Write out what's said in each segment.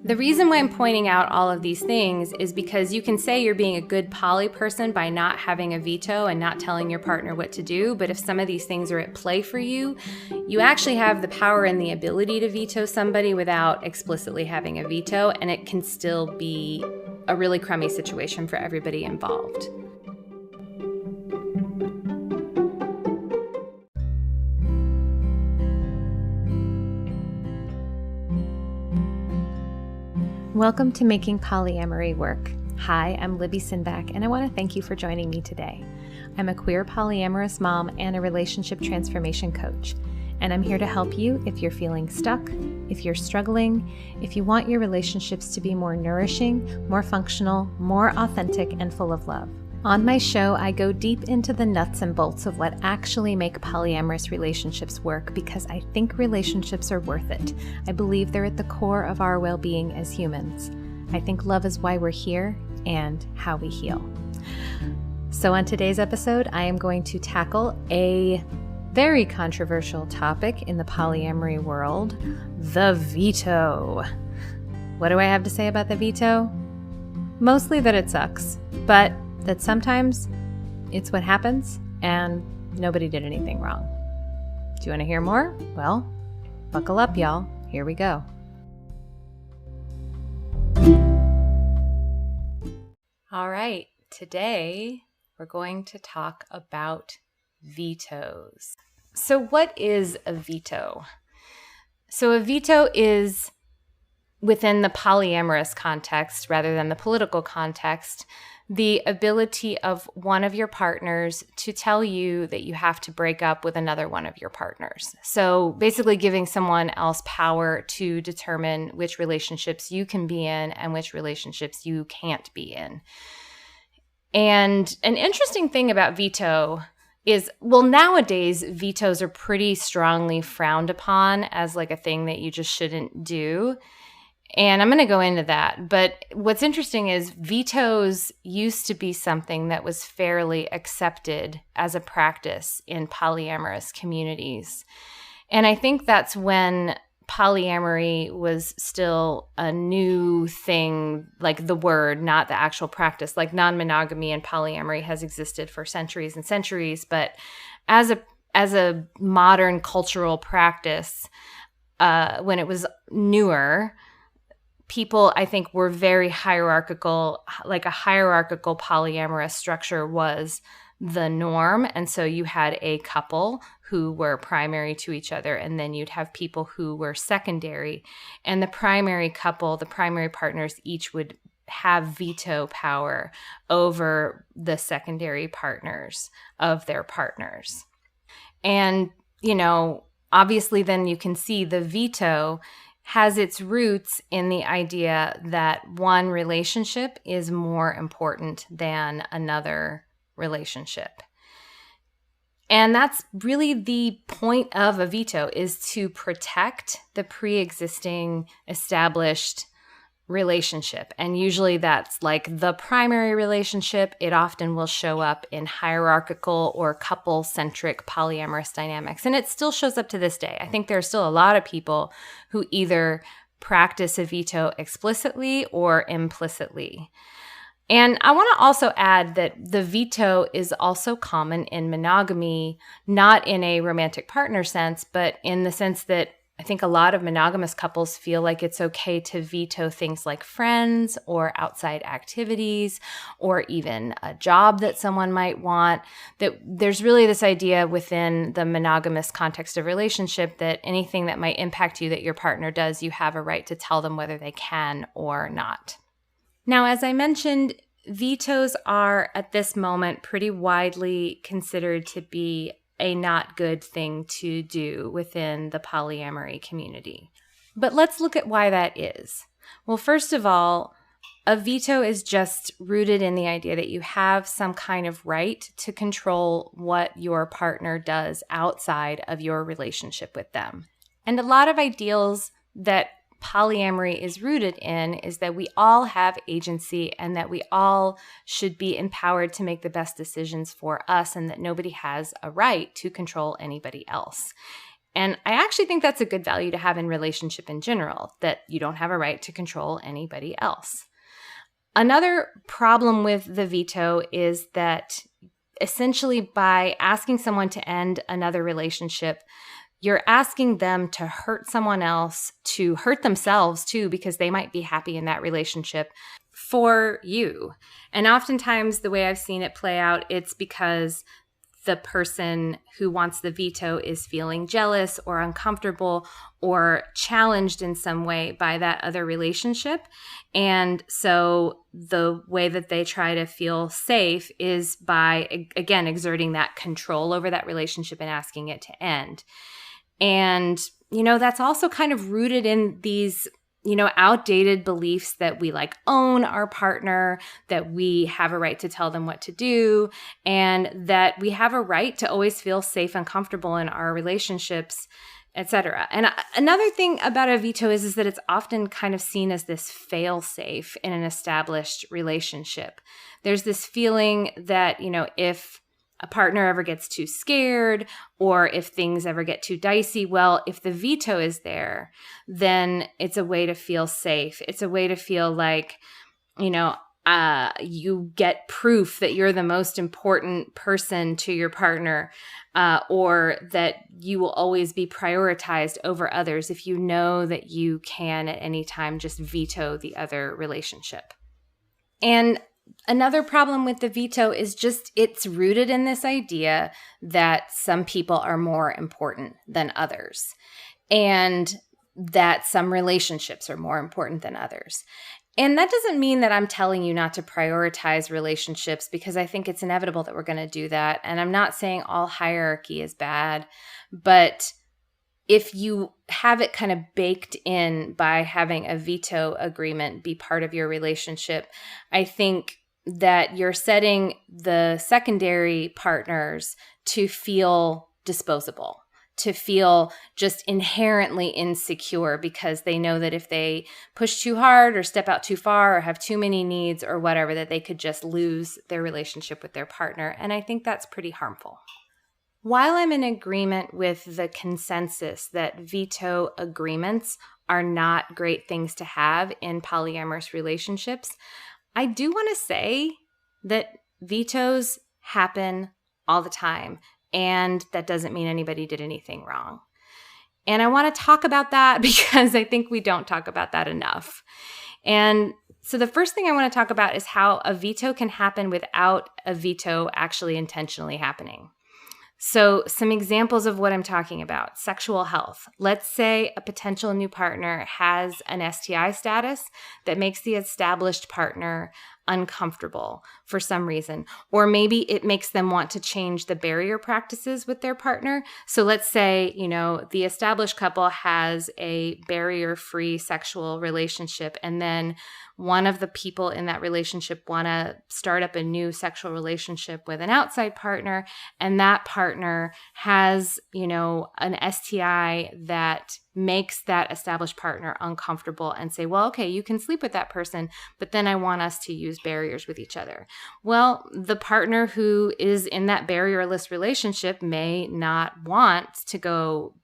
The reason why I'm pointing out all of these things is because you can say you're being a good poly person by not having a veto and not telling your partner what to do, but if some of these things are at play for you, you actually have the power and the ability to veto somebody without explicitly having a veto, and it can still be a really crummy situation for everybody involved. Welcome to Making Polyamory Work. Hi, I'm Libby Sinback, and I want to thank you for joining me today. I'm a queer polyamorous mom and a relationship transformation coach, and I'm here to help you if you're feeling stuck, if you're struggling, if you want your relationships to be more nourishing, more functional, more authentic, and full of love. On my show, I go deep into the nuts and bolts of what actually make polyamorous relationships work because I think relationships are worth it. I believe they're at the core of our well-being as humans. I think love is why we're here and how we heal. So on today's episode, I am going to tackle a very controversial topic in the polyamory world, the veto. What do I have to say about the veto? Mostly that it sucks, but that sometimes it's what happens and nobody did anything wrong. Do you want to hear more? Well, buckle up, y'all. Here we go. All right, today we're going to talk about vetoes. So what is a veto? So a veto is, within the polyamorous context rather than the political context, the ability of one of your partners to tell you that you have to break up with another one of your partners. So basically giving someone else power to determine which relationships you can be in and which relationships you can't be in. And an interesting thing about veto is, well, nowadays vetoes are pretty strongly frowned upon as like a thing that you just shouldn't do. And I'm going to go into that. But what's interesting is vetoes used to be something that was fairly accepted as a practice in polyamorous communities. And I think that's when polyamory was still a new thing, like the word, not the actual practice. Like non-monogamy and polyamory has existed for centuries and centuries. But as a modern cultural practice, when it was newer, people, I think, were very hierarchical, like a hierarchical polyamorous structure was the norm. And so you had a couple who were primary to each other, and then you'd have people who were secondary. And the primary couple, the primary partners, each would have veto power over the secondary partners of their partners. And, you know, obviously then you can see the veto has its roots in the idea that one relationship is more important than another relationship. And that's really the point of a veto, is to protect the pre-existing established relationship. And usually that's like the primary relationship. It often will show up in hierarchical or couple-centric polyamorous dynamics. And it still shows up to this day. I think there are still a lot of people who either practice a veto explicitly or implicitly. And I want to also add that the veto is also common in monogamy, not in a romantic partner sense, but in the sense that I think a lot of monogamous couples feel like it's okay to veto things like friends or outside activities or even a job that someone might want. That there's really this idea within the monogamous context of relationship that anything that might impact you that your partner does, you have a right to tell them whether they can or not. Now, as I mentioned, vetoes are at this moment pretty widely considered to be a not good thing to do within the polyamory community. But let's look at why that is. Well, first of all, a veto is just rooted in the idea that you have some kind of right to control what your partner does outside of your relationship with them. And a lot of ideals that polyamory is rooted in is that we all have agency and that we all should be empowered to make the best decisions for us and that nobody has a right to control anybody else. And I actually think that's a good value to have in relationship in general, that you don't have a right to control anybody else. Another problem with the veto is that essentially by asking someone to end another relationship, you're asking them to hurt someone else, to hurt themselves too, because they might be happy in that relationship for you. And oftentimes the way I've seen it play out, it's because the person who wants the veto is feeling jealous or uncomfortable or challenged in some way by that other relationship. And so the way that they try to feel safe is by, again, exerting that control over that relationship and asking it to end. And, that's also kind of rooted in these outdated beliefs that we own our partner, that we have a right to tell them what to do, and that we have a right to always feel safe and comfortable in our relationships, etc. And another thing about a veto is that it's often kind of seen as this fail-safe in an established relationship. There's this feeling that, if a partner ever gets too scared or if things ever get too dicey, well, if the veto is there, then it's a way to feel safe. It's a way to feel like, you get proof that you're the most important person to your partner, or that you will always be prioritized over others if you know that you can at any time just veto the other relationship. And another problem with the veto is just it's rooted in this idea that some people are more important than others and that some relationships are more important than others. And that doesn't mean that I'm telling you not to prioritize relationships, because I think it's inevitable that we're going to do that. And I'm not saying all hierarchy is bad, but if you have it kind of baked in by having a veto agreement be part of your relationship, I think that you're setting the secondary partners to feel disposable, to feel just inherently insecure because they know that if they push too hard or step out too far or have too many needs or whatever, that they could just lose their relationship with their partner. And I think that's pretty harmful. While I'm in agreement with the consensus that veto agreements are not great things to have in polyamorous relationships, I do want to say that vetoes happen all the time, and that doesn't mean anybody did anything wrong. And I want to talk about that because I think we don't talk about that enough. And so the first thing I want to talk about is how a veto can happen without a veto actually intentionally happening. So some examples of what I'm talking about: sexual health. Let's say a potential new partner has an STI status that makes the established partner uncomfortable for some reason, or maybe it makes them want to change the barrier practices with their partner. So let's say, the established couple has a barrier-free sexual relationship, and then one of the people in that relationship want to start up a new sexual relationship with an outside partner, and that partner has, an STI that makes that established partner uncomfortable and say, well, okay, you can sleep with that person, but then I want us to use barriers with each other. Well, the partner who is in that barrierless relationship may not want to go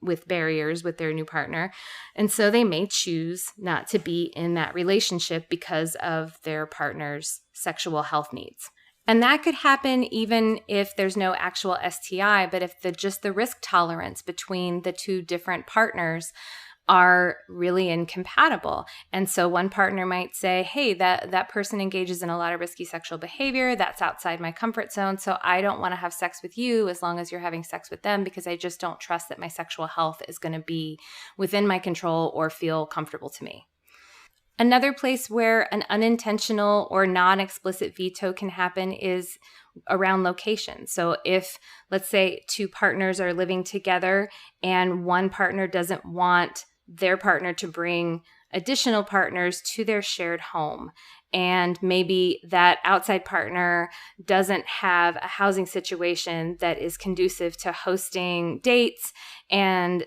with barriers with their new partner. And so they may choose not to be in that relationship because of their partner's sexual health needs. And that could happen even if there's no actual STI, but if just the risk tolerance between the two different partners are really incompatible. And so one partner might say, hey, that person engages in a lot of risky sexual behavior. That's outside my comfort zone. So I don't want to have sex with you as long as you're having sex with them, because I just don't trust that my sexual health is going to be within my control or feel comfortable to me. Another place where an unintentional or non-explicit veto can happen is around location. So if, let's say, two partners are living together and one partner doesn't want their partner to bring additional partners to their shared home, and maybe that outside partner doesn't have a housing situation that is conducive to hosting dates, and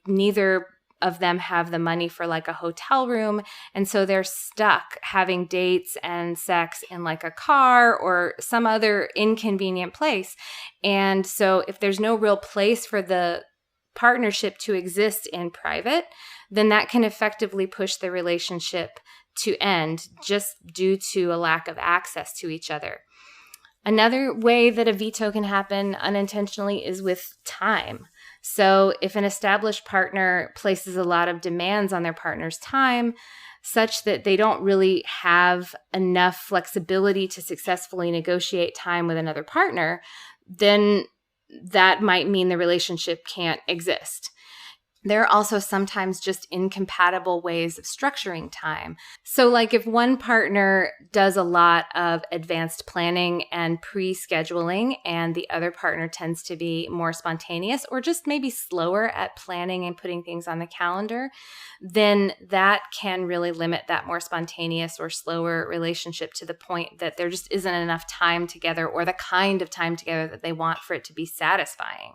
neither of them have the money for a hotel room. And so they're stuck having dates and sex in a car or some other inconvenient place. And so if there's no real place for the partnership to exist in private, then that can effectively push the relationship to end just due to a lack of access to each other. Another way that a veto can happen unintentionally is with time. So if an established partner places a lot of demands on their partner's time, such that they don't really have enough flexibility to successfully negotiate time with another partner, then that might mean the relationship can't exist. There are also sometimes just incompatible ways of structuring time. So like if one partner does a lot of advanced planning and pre-scheduling and the other partner tends to be more spontaneous or just maybe slower at planning and putting things on the calendar, then that can really limit that more spontaneous or slower relationship to the point that there just isn't enough time together or the kind of time together that they want for it to be satisfying.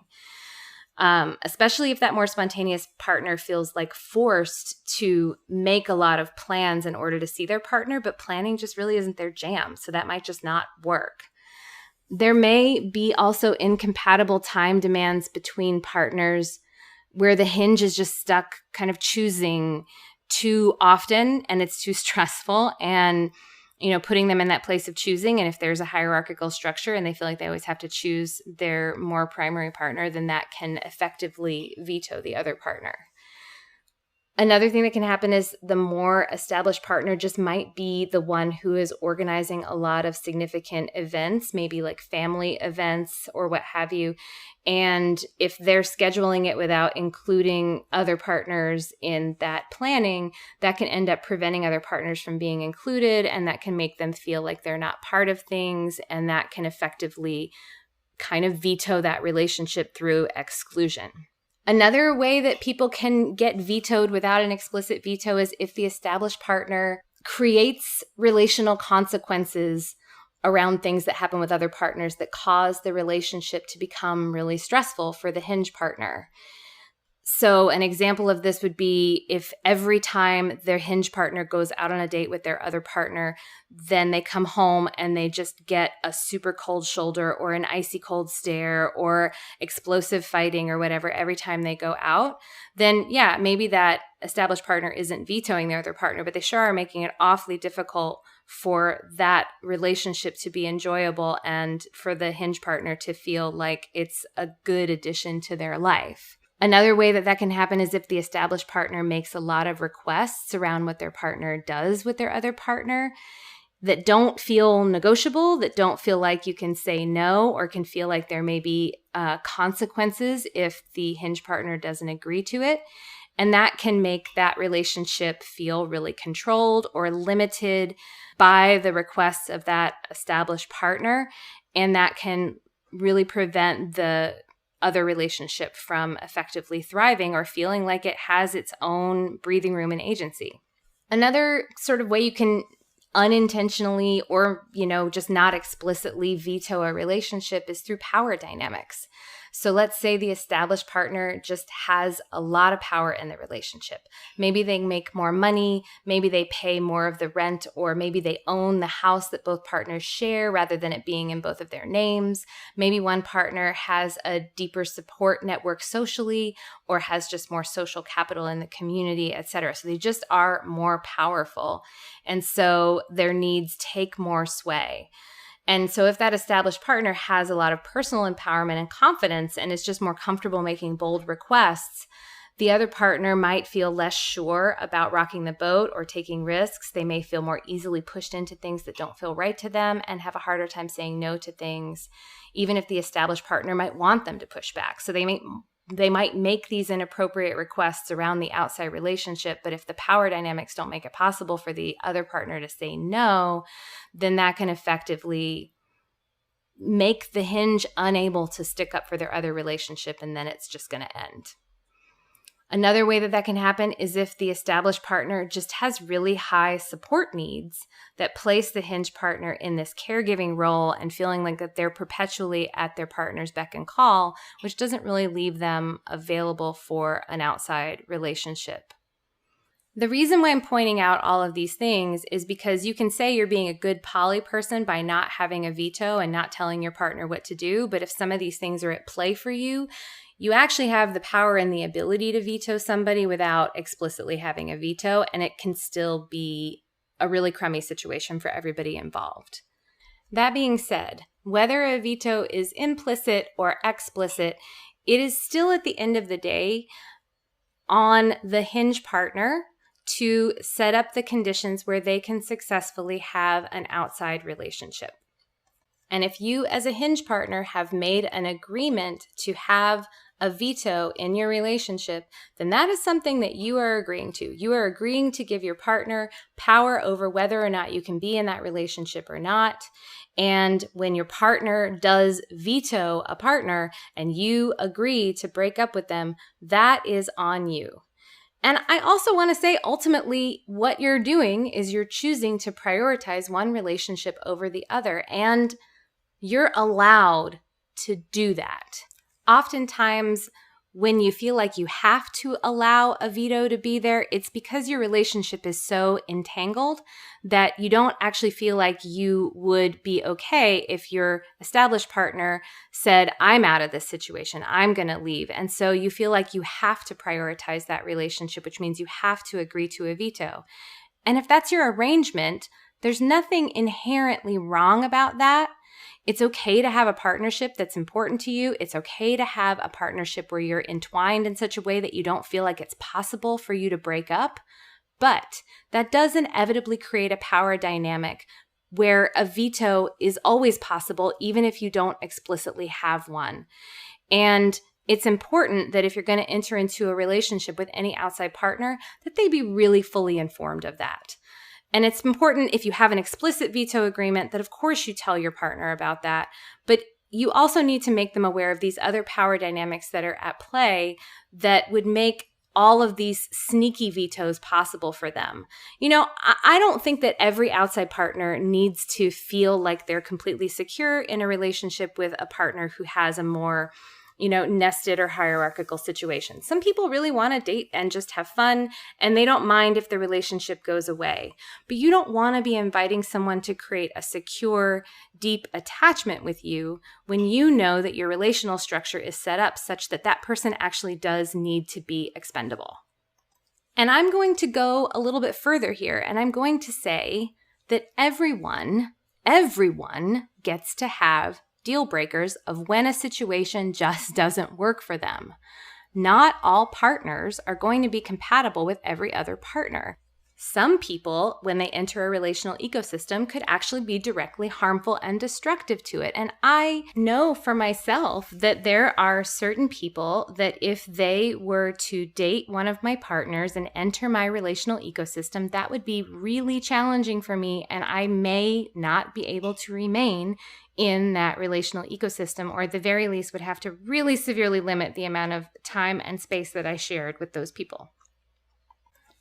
Especially if that more spontaneous partner feels like forced to make a lot of plans in order to see their partner, but planning just really isn't their jam. So that might just not work. There may be also incompatible time demands between partners where the hinge is just stuck kind of choosing too often and it's too stressful and putting them in that place of choosing. And if there's a hierarchical structure and they feel like they always have to choose their more primary partner, then that can effectively veto the other partner. Another thing that can happen is the more established partner just might be the one who is organizing a lot of significant events, maybe like family events or what have you. And if they're scheduling it without including other partners in that planning, that can end up preventing other partners from being included, and that can make them feel like they're not part of things, and that can effectively kind of veto that relationship through exclusion. Another way that people can get vetoed without an explicit veto is if the established partner creates relational consequences around things that happen with other partners that cause the relationship to become really stressful for the hinge partner. So an example of this would be if every time their hinge partner goes out on a date with their other partner, then they come home and they just get a super cold shoulder or an icy cold stare or explosive fighting or whatever every time they go out, then yeah, maybe that established partner isn't vetoing their other partner, but they sure are making it awfully difficult for that relationship to be enjoyable and for the hinge partner to feel like it's a good addition to their life. Another way that can happen is if the established partner makes a lot of requests around what their partner does with their other partner that don't feel negotiable, that don't feel like you can say no, or can feel like there may be consequences if the hinge partner doesn't agree to it. And that can make that relationship feel really controlled or limited by the requests of that established partner. And that can really prevent the other relationship from effectively thriving or feeling like it has its own breathing room and agency. Another sort of way you can unintentionally or, just not explicitly veto a relationship is through power dynamics. So let's say the established partner just has a lot of power in the relationship. Maybe they make more money, maybe they pay more of the rent, or maybe they own the house that both partners share rather than it being in both of their names. Maybe one partner has a deeper support network socially or has just more social capital in the community, etc. So they just are more powerful. And so their needs take more sway. And so if that established partner has a lot of personal empowerment and confidence and is just more comfortable making bold requests, the other partner might feel less sure about rocking the boat or taking risks. They may feel more easily pushed into things that don't feel right to them and have a harder time saying no to things, even if the established partner might want them to push back. So they might make these inappropriate requests around the outside relationship, but if the power dynamics don't make it possible for the other partner to say no, then that can effectively make the hinge unable to stick up for their other relationship, and then it's just going to end. Another way that can happen is if the established partner just has really high support needs that place the hinge partner in this caregiving role and feeling like that they're perpetually at their partner's beck and call, which doesn't really leave them available for an outside relationship. The reason why I'm pointing out all of these things is because you can say you're being a good poly person by not having a veto and not telling your partner what to do, but if some of these things are at play for you, you actually have the power and the ability to veto somebody without explicitly having a veto, and it can still be a really crummy situation for everybody involved. That being said, whether a veto is implicit or explicit, it is still at the end of the day on the hinge partner to set up the conditions where they can successfully have an outside relationship. And if you as a hinge partner have made an agreement to have a veto in your relationship, then that is something that you are agreeing to. You are agreeing to give your partner power over whether or not you can be in that relationship or not. And when your partner does veto a partner and you agree to break up with them, that is on you. And I also want to say, ultimately, what you're doing is you're choosing to prioritize one relationship over the other, and you're allowed to do that. Oftentimes, when you feel like you have to allow a veto to be there, it's because your relationship is so entangled that you don't actually feel like you would be okay if your established partner said, I'm out of this situation, I'm going to leave. And so you feel like you have to prioritize that relationship, which means you have to agree to a veto. And if that's your arrangement, there's nothing inherently wrong about that. It's okay to have a partnership that's important to you. It's okay to have a partnership where you're entwined in such a way that you don't feel like it's possible for you to break up. But that does inevitably create a power dynamic where a veto is always possible, even if you don't explicitly have one. And it's important that if you're going to enter into a relationship with any outside partner, that they be really fully informed of that. And it's important if you have an explicit veto agreement that, of course, you tell your partner about that. But you also need to make them aware of these other power dynamics that are at play that would make all of these sneaky vetoes possible for them. You know, I don't think that every outside partner needs to feel like they're completely secure in a relationship with a partner who has a more nested or hierarchical situation. Some people really want to date and just have fun, and they don't mind if the relationship goes away. But you don't want to be inviting someone to create a secure, deep attachment with you when you know that your relational structure is set up such that that person actually does need to be expendable. And I'm going to go a little bit further here, and I'm going to say that everyone gets to have deal breakers of when a situation just doesn't work for them. Not all partners are going to be compatible with every other partner. Some people, when they enter a relational ecosystem, could actually be directly harmful and destructive to it. And I know for myself that there are certain people that if they were to date one of my partners and enter my relational ecosystem, that would be really challenging for me, and I may not be able to remain in that relational ecosystem, or at the very least would have to really severely limit the amount of time and space that I shared with those people.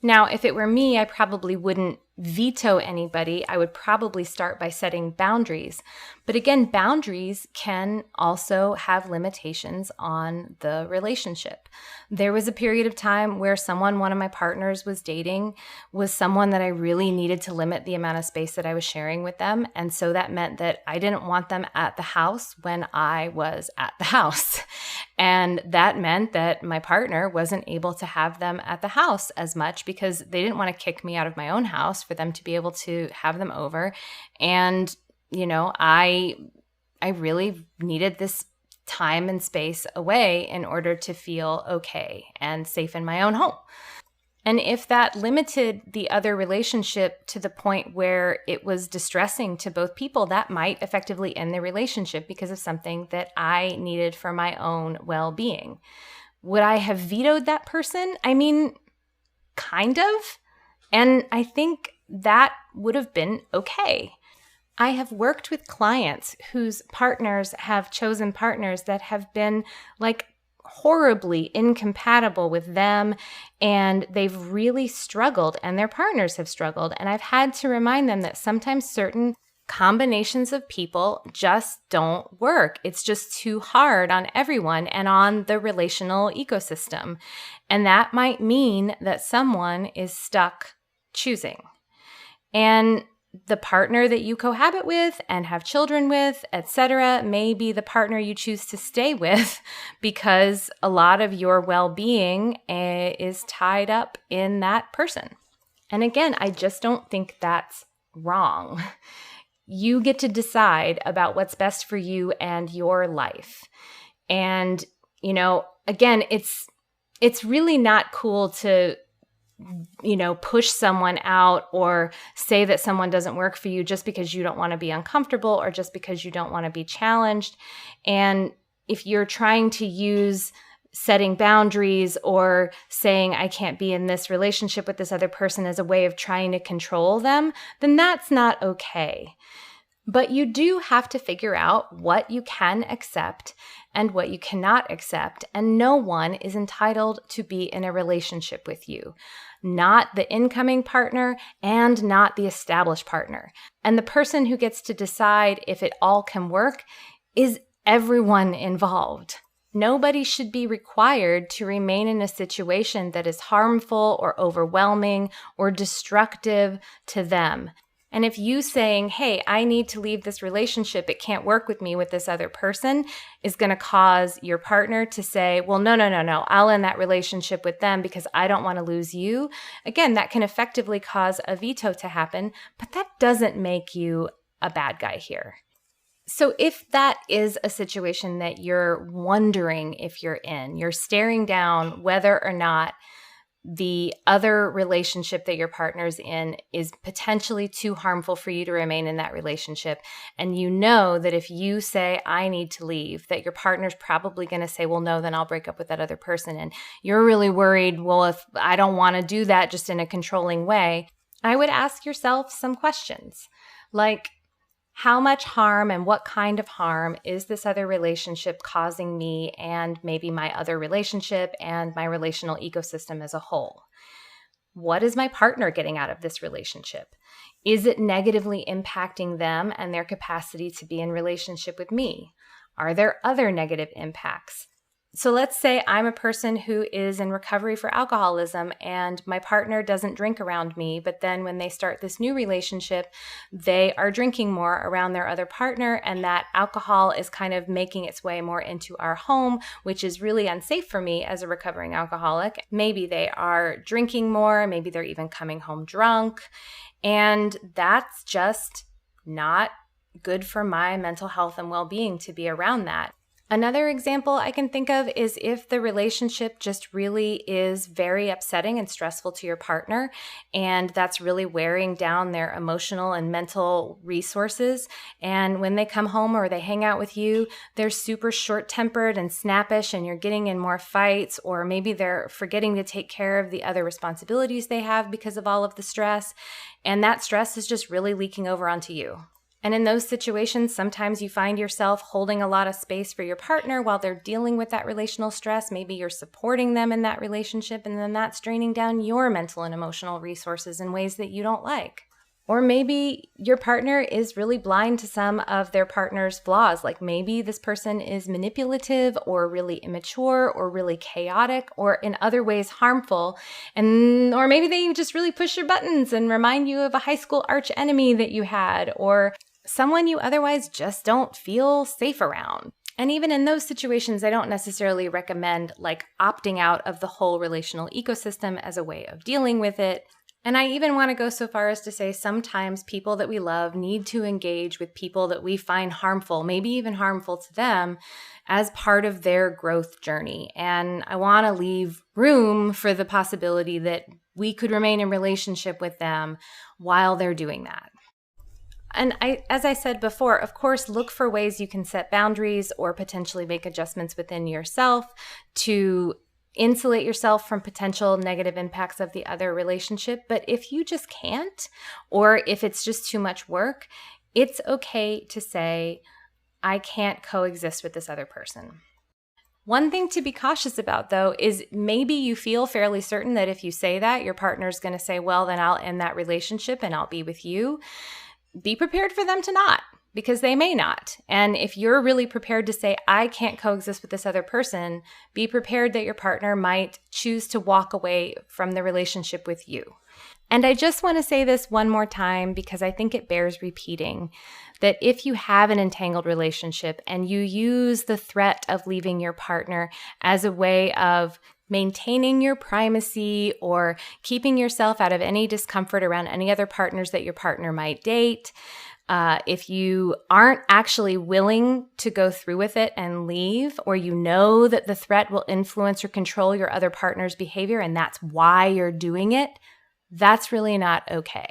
Now, if it were me, I probably wouldn't veto anybody. I would probably start by setting boundaries. But again, boundaries can also have limitations on the relationship. There was a period of time where one of my partners was dating, was someone that I really needed to limit the amount of space that I was sharing with them. And so that meant that I didn't want them at the house when I was at the house. And that meant that my partner wasn't able to have them at the house as much because they didn't want to kick me out of my own house for them to be able to have them over. And, I really needed this time and space away in order to feel okay and safe in my own home. And if that limited the other relationship to the point where it was distressing to both people, that might effectively end the relationship because of something that I needed for my own well-being. Would I have vetoed that person? I mean, kind of. And I think that would have been okay. I have worked with clients whose partners have chosen partners that have been horribly incompatible with them, and they've really struggled, and their partners have struggled. And I've had to remind them that sometimes certain combinations of people just don't work. It's just too hard on everyone and on the relational ecosystem. And that might mean that someone is stuck choosing. And the partner that you cohabit with and have children with, etc., may be the partner you choose to stay with because a lot of your well-being is tied up in that person. And again, I just don't think that's wrong. You get to decide about what's best for you and your life. And, again, it's really not cool to push someone out or say that someone doesn't work for you just because you don't want to be uncomfortable or just because you don't want to be challenged. And if you're trying to use setting boundaries or saying, I can't be in this relationship with this other person as a way of trying to control them, then that's not okay. But you do have to figure out what you can accept and what you cannot accept. And no one is entitled to be in a relationship with you. Not the incoming partner and not the established partner. And the person who gets to decide if it all can work is everyone involved. Nobody should be required to remain in a situation that is harmful or overwhelming or destructive to them. And if you saying, hey, I need to leave this relationship, it can't work with me with this other person, is going to cause your partner to say, well, no, I'll end that relationship with them because I don't want to lose you. Again, that can effectively cause a veto to happen, but that doesn't make you a bad guy here. So if that is a situation that you're wondering if you're in, you're staring down whether or not the other relationship that your partner's in is potentially too harmful for you to remain in that relationship. And you know that if you say, I need to leave, that your partner's probably going to say, well, no, then I'll break up with that other person. And you're really worried, well, if I don't want to do that just in a controlling way, I would ask yourself some questions like, how much harm and what kind of harm is this other relationship causing me and maybe my other relationship and my relational ecosystem as a whole? What is my partner getting out of this relationship? Is it negatively impacting them and their capacity to be in relationship with me? Are there other negative impacts? So let's say I'm a person who is in recovery for alcoholism and my partner doesn't drink around me, but then when they start this new relationship, they are drinking more around their other partner and that alcohol is kind of making its way more into our home, which is really unsafe for me as a recovering alcoholic. Maybe they are drinking more, maybe they're even coming home drunk, and that's just not good for my mental health and well-being to be around that. Another example I can think of is if the relationship just really is very upsetting and stressful to your partner, and that's really wearing down their emotional and mental resources. And when they come home or they hang out with you, they're super short-tempered and snappish, and you're getting in more fights, or maybe they're forgetting to take care of the other responsibilities they have because of all of the stress. And that stress is just really leaking over onto you. And in those situations, sometimes you find yourself holding a lot of space for your partner while they're dealing with that relational stress. Maybe you're supporting them in that relationship, and then that's draining down your mental and emotional resources in ways that you don't like. Or maybe your partner is really blind to some of their partner's flaws. Like maybe this person is manipulative or really immature or really chaotic or in other ways harmful. Or maybe they just really push your buttons and remind you of a high school arch enemy that you had, or someone you otherwise just don't feel safe around. And even in those situations, I don't necessarily recommend like opting out of the whole relational ecosystem as a way of dealing with it. And I even want to go so far as to say sometimes people that we love need to engage with people that we find harmful, maybe even harmful to them, as part of their growth journey. And I want to leave room for the possibility that we could remain in relationship with them while they're doing that. And as I said before, of course, look for ways you can set boundaries or potentially make adjustments within yourself to insulate yourself from potential negative impacts of the other relationship. But if you just can't, or if it's just too much work, it's okay to say, I can't coexist with this other person. One thing to be cautious about, though, is maybe you feel fairly certain that if you say that, your partner's going to say, well, then I'll end that relationship and I'll be with you. Be prepared for them to not. because they may not. And if you're really prepared to say, I can't coexist with this other person, be prepared that your partner might choose to walk away from the relationship with you. And I just want to say this one more time because I think it bears repeating, that if you have an entangled relationship and you use the threat of leaving your partner as a way of maintaining your primacy or keeping yourself out of any discomfort around any other partners that your partner might date, if you aren't actually willing to go through with it and leave, or you know that the threat will influence or control your other partner's behavior and that's why you're doing it, that's really not okay.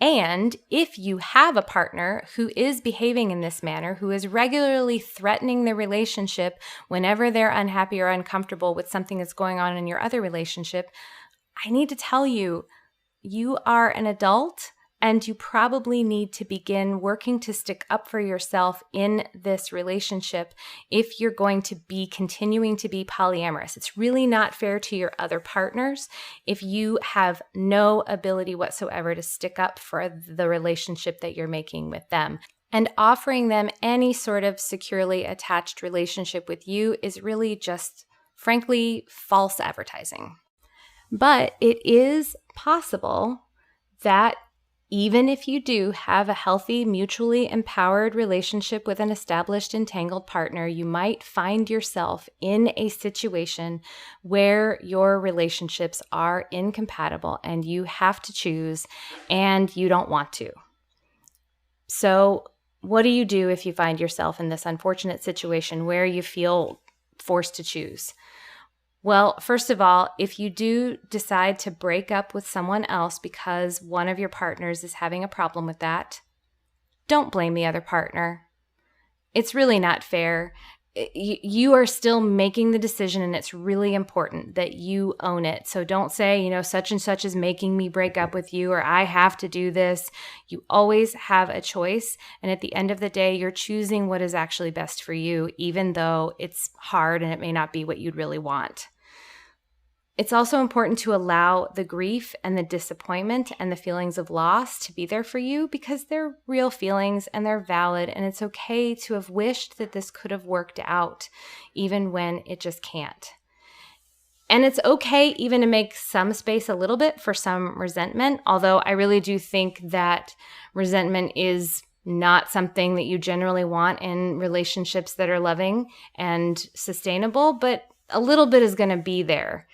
And if you have a partner who is behaving in this manner, who is regularly threatening the relationship whenever they're unhappy or uncomfortable with something that's going on in your other relationship, I need to tell you, you are an adult and you probably need to begin working to stick up for yourself in this relationship if you're going to be continuing to be polyamorous. It's really not fair to your other partners if you have no ability whatsoever to stick up for the relationship that you're making with them. And offering them any sort of securely attached relationship with you is really just, frankly, false advertising. But it is possible that even if you do have a healthy, mutually empowered relationship with an established entangled partner, you might find yourself in a situation where your relationships are incompatible and you have to choose and you don't want to. So, what do you do if you find yourself in this unfortunate situation where you feel forced to choose? Well, first of all, if you do decide to break up with someone else because one of your partners is having a problem with that, don't blame the other partner. It's really not fair. You are still making the decision, and it's really important that you own it. So don't say, such and such is making me break up with you, or I have to do this. You always have a choice. And at the end of the day, you're choosing what is actually best for you, even though it's hard and it may not be what you'd really want. It's also important to allow the grief and the disappointment and the feelings of loss to be there for you because they're real feelings and they're valid, and it's okay to have wished that this could have worked out even when it just can't. And it's okay even to make some space a little bit for some resentment, although I really do think that resentment is not something that you generally want in relationships that are loving and sustainable, but a little bit is going to be there.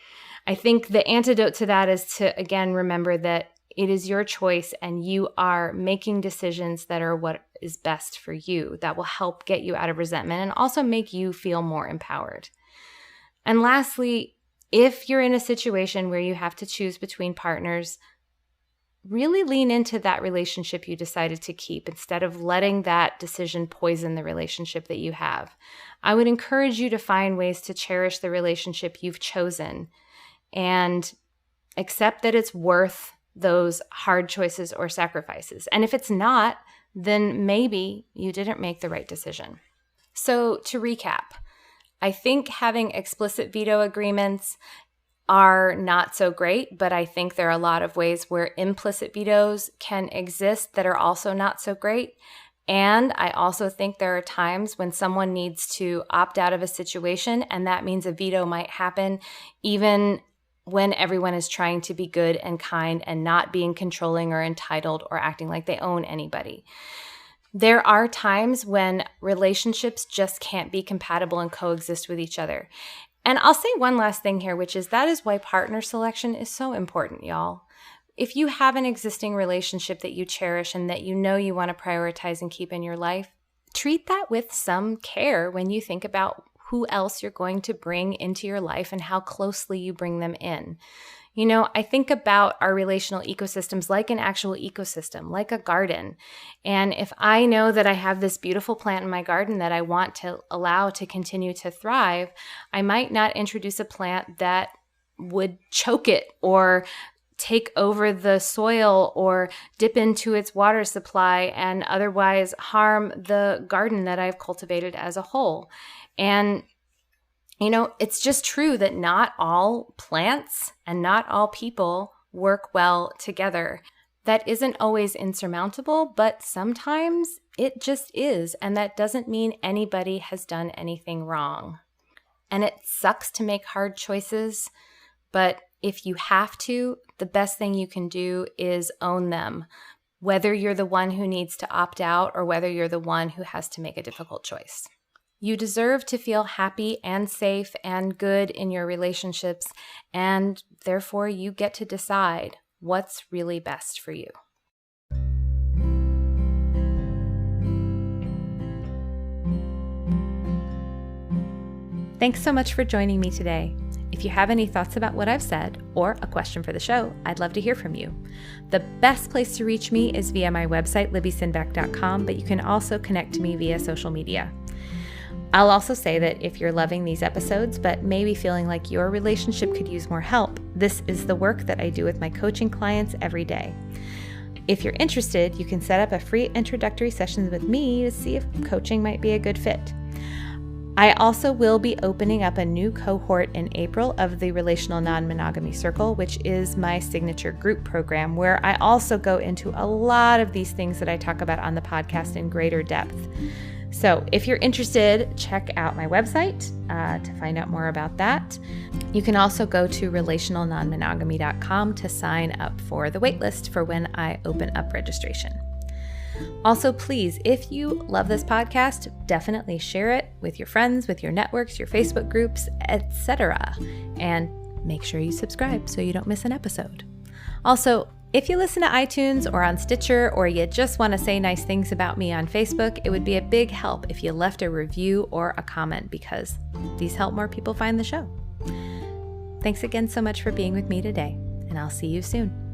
I think the antidote to that is to, again, remember that it is your choice and you are making decisions that are what is best for you, that will help get you out of resentment and also make you feel more empowered. And lastly, if you're in a situation where you have to choose between partners, really lean into that relationship you decided to keep instead of letting that decision poison the relationship that you have. I would encourage you to find ways to cherish the relationship you've chosen and accept that it's worth those hard choices or sacrifices. And if it's not, then maybe you didn't make the right decision. So to recap, I think having explicit veto agreements are not so great, but I think there are a lot of ways where implicit vetoes can exist that are also not so great. And I also think there are times when someone needs to opt out of a situation, and that means a veto might happen even when everyone is trying to be good and kind and not being controlling or entitled or acting like they own anybody. There are times when relationships just can't be compatible and coexist with each other. And I'll say one last thing here, which is that is why partner selection is so important, y'all. If you have an existing relationship that you cherish and that you know you want to prioritize and keep in your life, treat that with some care when you think about who else you're going to bring into your life and how closely you bring them in. I think about our relational ecosystems like an actual ecosystem, like a garden. And if I know that I have this beautiful plant in my garden that I want to allow to continue to thrive, I might not introduce a plant that would choke it or take over the soil or dip into its water supply and otherwise harm the garden that I've cultivated as a whole. And it's just true that not all plants and not all people work well together. That isn't always insurmountable, but sometimes it just is, and that doesn't mean anybody has done anything wrong. And it sucks to make hard choices, but if you have to, the best thing you can do is own them, whether you're the one who needs to opt out or whether you're the one who has to make a difficult choice. You deserve to feel happy and safe and good in your relationships, and therefore you get to decide what's really best for you. Thanks so much for joining me today. If you have any thoughts about what I've said or a question for the show, I'd love to hear from you. The best place to reach me is via my website, libbysinbeck.com, but you can also connect to me via social media. I'll also say that if you're loving these episodes, but maybe feeling like your relationship could use more help, this is the work that I do with my coaching clients every day. If you're interested, you can set up a free introductory session with me to see if coaching might be a good fit. I also will be opening up a new cohort in April of the Relational Non-Monogamy Circle, which is my signature group program, where I also go into a lot of these things that I talk about on the podcast in greater depth. So if you're interested, check out my website to find out more about that. You can also go to relationalnonmonogamy.com to sign up for the waitlist for when I open up registration. Also, please, if you love this podcast, definitely share it with your friends, with your networks, your Facebook groups, etc. And make sure you subscribe so you don't miss an episode. Also, if you listen to iTunes or on Stitcher, or you just want to say nice things about me on Facebook, it would be a big help if you left a review or a comment, because these help more people find the show. Thanks again so much for being with me today, and I'll see you soon.